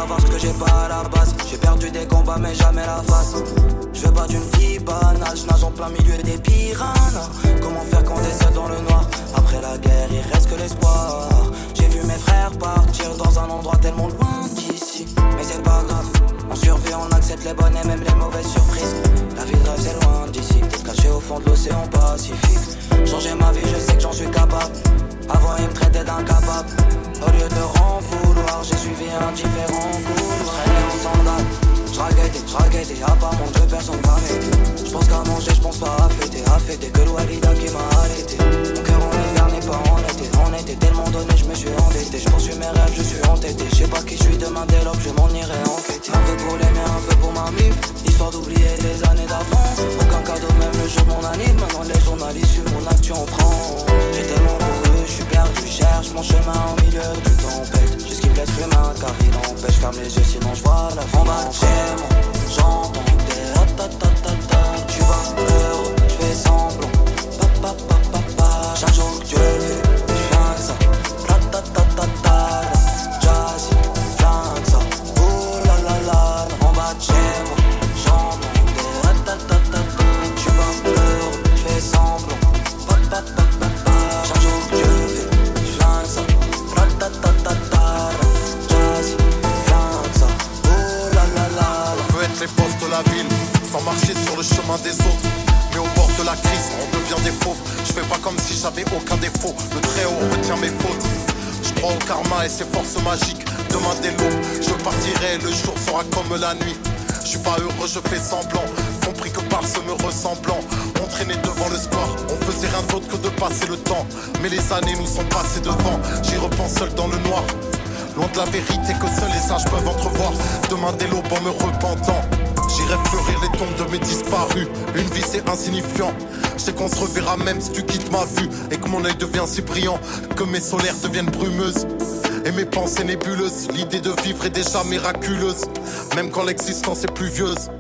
avoir ce que j'ai pas à la base. J'ai perdu des combats mais jamais la face. Je veux pas d'une vie banale, je nage en plein milieu des piranhas. Comment faire quand t'es seul dans le noir? Après la guerre il reste que l'espoir. J'ai vu mes frères partir dans un endroit tellement loin d'ici. Mais c'est pas grave, on survit, on accepte les bonnes et même les mauvaises surprises. La vie de rêve c'est loin d'ici, caché au fond de l'océan Pacifique. Changer ma vie, je sais que j'en suis capable. Avant ils me traitaient d'incapable. Au lieu de leur en vouloir, j'ai suivi un différent couloir. Traîner en sandales, j'raguettais, y'a pas mon Dieu, personne va m'aider. J'pense qu'à manger, j'pense pas à fêter que l'Oualida qui m'a arrêté. Mon cœur en hiver n'est pas en été, tellement donné, j'me suis endetté. J'poursuis mes rêves, je suis entêté. J'sais pas qui j'suis demain dès l'aube, je m'en irai enquêter. Un peu pour les miens, un peu pour ma mif, histoire d'oublier les années d'avant. Aucun cadeau, même le jour de mon anniv. Maintenant les journalistes suivent mon actu en France. J'ai tellement couru, j'suis perdu, cherche mon chemin au milieu du tempête. J'esquive l'être humain car il empêche, ferme les yeux sinon j'vois la fin. En bas de chez moi, j'entends des ratatatata. Tu vas heureux, j'fais semblant. Chaque jour que Dieu fait, j'viens que ça. Ratatatata. Jazzy, viens que ça. Oh la la la. En bas de chez moi, j'entends des ratatatata. Tu vas heureux, j'fais semblant. Chaque jour que Dieu fait, j'viens que ça. Ratatatata. Jazzy, viens que ça. Oh la la la. On veut être les boss de la ville, sans marcher sur le chemin des autres. Mais au bord de la crise, on devient des fauves. Je fais pas comme si j'avais aucun défaut. Le très haut retient mes fautes. Je crois au karma et ses forces magiques. Demain dès l'aube, je partirai, le jour sera comme la nuit. Je suis pas heureux, je fais semblant. Compris que par ce me ressemblant, on traînait devant le square. On faisait rien d'autre que de passer le temps. Mais les années nous sont passées devant. J'y repense seul dans le noir. Loin de la vérité que seuls les sages peuvent entrevoir. Demain dès l'aube en me repentant, j'irai fleurir les tombes de mes disparus. Une vie c'est insignifiant. Je sais qu'on se reverra même si tu quittes ma vue. Et que mon œil devient si brillant, que mes solaires deviennent brumeuses et mes pensées nébuleuses. L'idée de vivre est déjà miraculeuse, même quand l'existence est pluvieuse.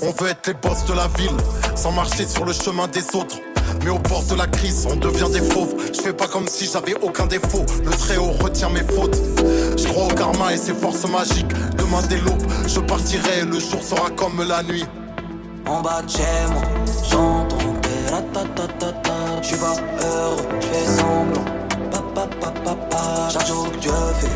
On veut être les boss de la ville, sans marcher sur le chemin des autres. Mais au bord de la crise, on devient des fauves. Je fais pas comme si j'avais aucun défaut. Le très haut retient mes fautes. Je crois au karma et ses forces magiques. Demain dès l'aube, je partirai, le jour sera comme la nuit. En bas de chez moi, j'entends des ratatatata. J'suis pas heureux, j'fais semblant. Chaque jour que Dieu fait,